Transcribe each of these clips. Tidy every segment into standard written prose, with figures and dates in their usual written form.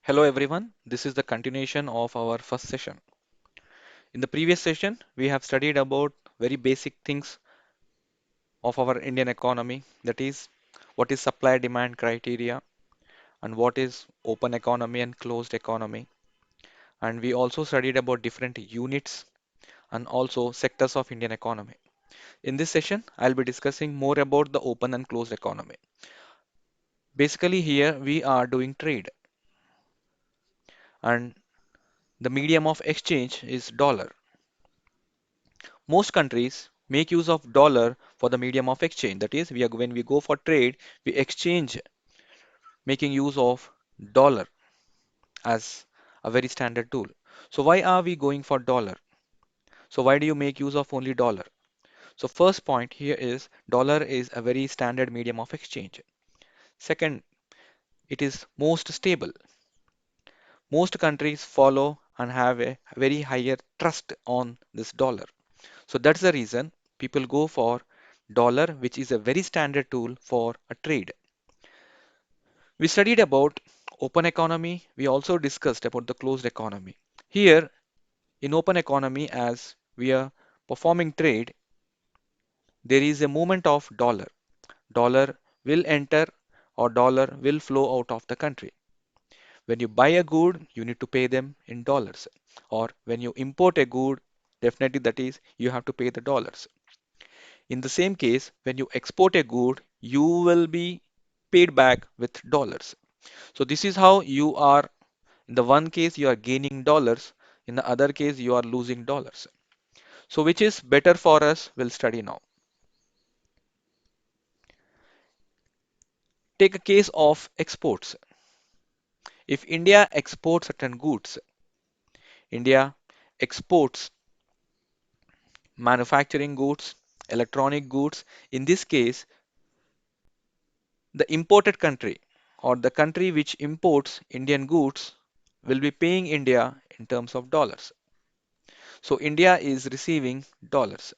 Hello everyone, this is the continuation of our first session. In the previous session, we have studied about very basic things of our Indian economy, that is, what is supply demand criteria and what is open economy and closed economy. And we also studied about different units and also sectors of Indian economy. In this session, I'll be discussing more about the open and closed economy. Basically, here we are doing trade and the medium of exchange is dollar. Most countries make use of dollar for the medium of exchange. That is, when we go for trade, we exchange making use of dollar as a very standard tool. So why are we going for dollar? So why do you make use of only dollar? So first point here is dollar is a very standard medium of exchange. Second, it is most stable. Most countries follow and have a very higher trust on this dollar. So that's the reason people go for dollar, which is a very standard tool for a trade. We studied about open economy. We also discussed about the closed economy. Here in open economy, as we are performing trade, there is a movement of dollar. Dollar will enter or dollar will flow out of the country. When you buy a good, you need to pay them in dollars. Or when you import a good, definitely that is you have to pay the dollars. In the same case, when you export a good, you will be paid back with dollars. So this is how you are, in the one case you are gaining dollars, in the other case you are losing dollars. So which is better for us, we'll study now. Take a case of exports. If India exports certain goods, India exports manufacturing goods, electronic goods. In this case, the imported country or the country which imports Indian goods will be paying India in terms of dollars. So India is receiving dollars.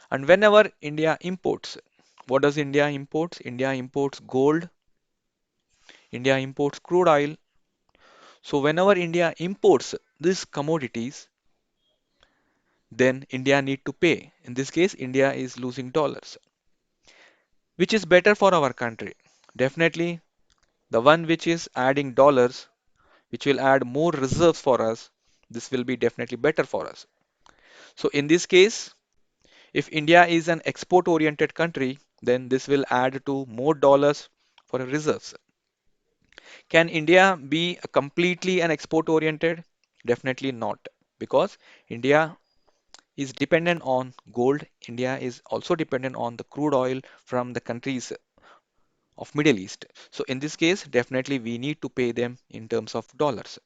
And whenever India imports, what does India imports? India imports gold, India imports crude oil. So whenever India imports these commodities, then India need to pay. In this case, India is losing dollars. Which is better for our country? Definitely the one which is adding dollars, which will add more reserves for us. This will be definitely better for us. So in this case, if India is an export oriented country, then this will add to more dollars for reserves. Can India be completely an export oriented? Definitely not, because India is dependent on gold. India is also dependent on the crude oil from the countries of Middle East. So in this case, definitely we need to pay them in terms of dollars.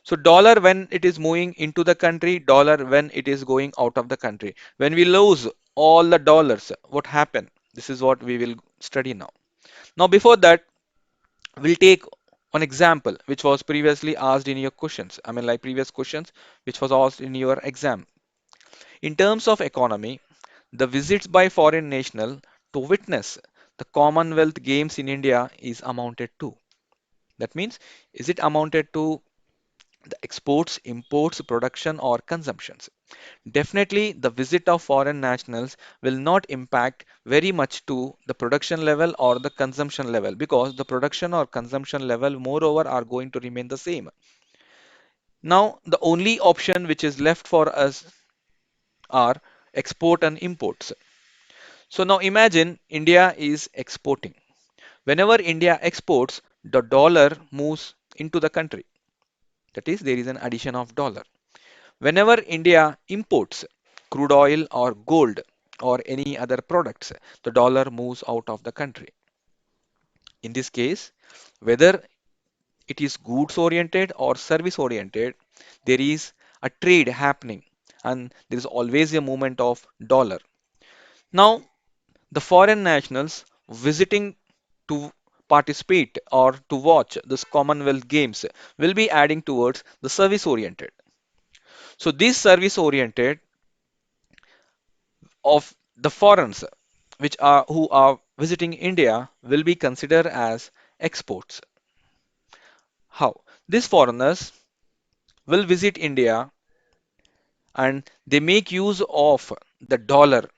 So dollar when it is moving into the country, dollar when it is going out of the country. When we lose all the dollars, what happen? This is what we will study now. Now before that, we'll take one example which was previously asked in your questions. I mean like previous questions which was asked in your exam. In terms of economy, the visits by foreign national to witness the Commonwealth Games in India is amounted to. That means, is it amounted to the exports, imports, production, or consumptions? Definitely, the visit of foreign nationals will not impact very much to the production level or the consumption level because the production or consumption level, moreover, are going to remain the same. Now, the only option which is left for us are export and imports. So now imagine India is exporting. Whenever India exports, the dollar moves into the country. That is, there is an addition of dollar. Whenever India imports crude oil or gold or any other products, the dollar moves out of the country. In this case, whether it is goods oriented or service oriented, there is a trade happening and there is always a movement of dollar. Now, the foreign nationals visiting to participate or to watch this Commonwealth Games will be adding towards the service oriented. So, this service oriented of the foreigners which are who are visiting India will be considered as exports. How? These foreigners will visit India and they make use of the dollar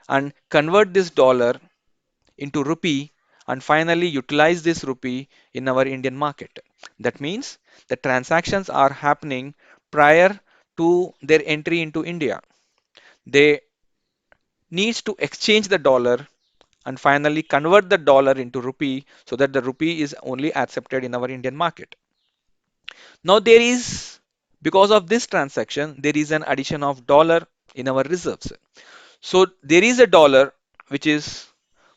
and convert this dollar into rupee and finally utilize this rupee in our Indian market. That means the transactions are happening prior to their entry into India. They needs to exchange the dollar and finally convert the dollar into rupee so that the rupee is only accepted in our Indian market. Now there is, because of this transaction, there is an addition of dollar in our reserves. So there is a dollar which is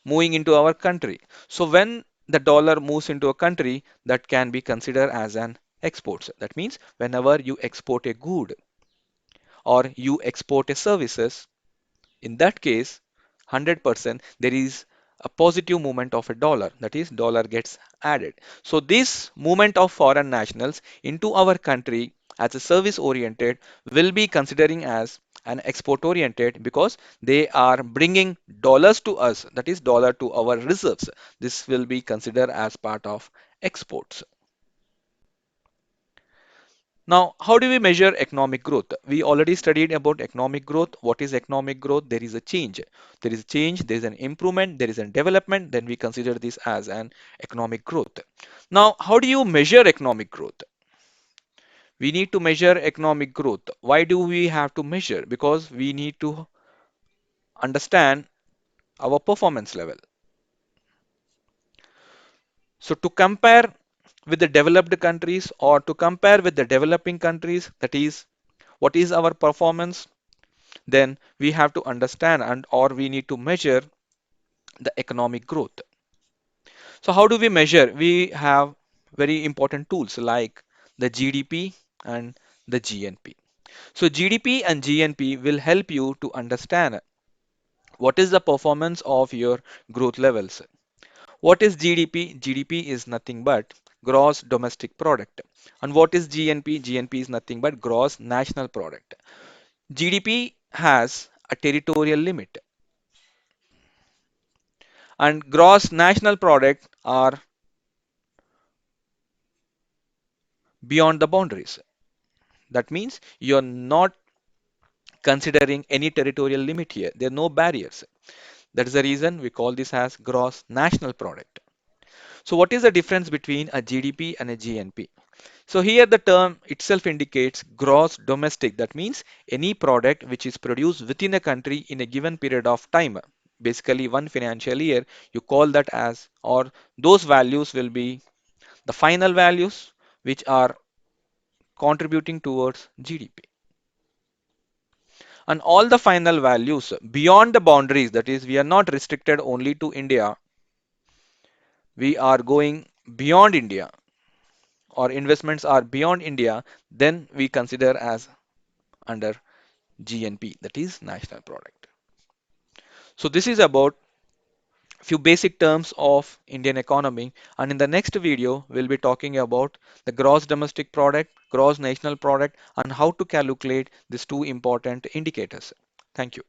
moving into our country. So when the dollar moves into a country, that can be considered as an export. That means whenever you export a good or you export a services, in that case, 100% there is a positive movement of a dollar. That is, dollar gets added. So this movement of foreign nationals into our country as a service oriented will be considering as an export oriented because they are bringing dollars to us. That is, dollar to our reserves. This will be considered as part of exports. Now, how do we measure economic growth? We already studied about economic growth. What is economic growth? There is a change. There is a change, there is an improvement, there is a development. Then we consider this as an economic growth. Now, how do you measure economic growth? We need to measure economic growth. Why do we have to measure? Because we need to understand our performance level. So, to compare with the developed countries or to compare with the developing countries, that is, what is our performance? Then we have to understand and or we need to measure the economic growth. So how do we measure? We have very important tools like the GDP and the GNP. So GDP and GNP will help you to understand what is the performance of your growth levels. What is GDP? GDP is nothing but gross domestic product. And what is GNP? GNP is nothing but gross national product. GDP has a territorial limit and gross national product are beyond the boundaries. That means you're not considering any territorial limit here. There are no barriers. That is the reason we call this as gross national product. So what is the difference between a GDP and a GNP? So here the term itself indicates gross domestic. That means any product which is produced within a country in a given period of time. Basically one financial year, you call that as, or those values will be the final values which are contributing towards GDP. And all the final values beyond the boundaries, that is, we are not restricted only to India, we are going beyond India, or investments are beyond India, then we consider as under GNP, that is, national product. So, this is about few basic terms of Indian economy, and in the next video, we'll be talking about the gross domestic product, gross national product, and how to calculate these two important indicators. Thank you.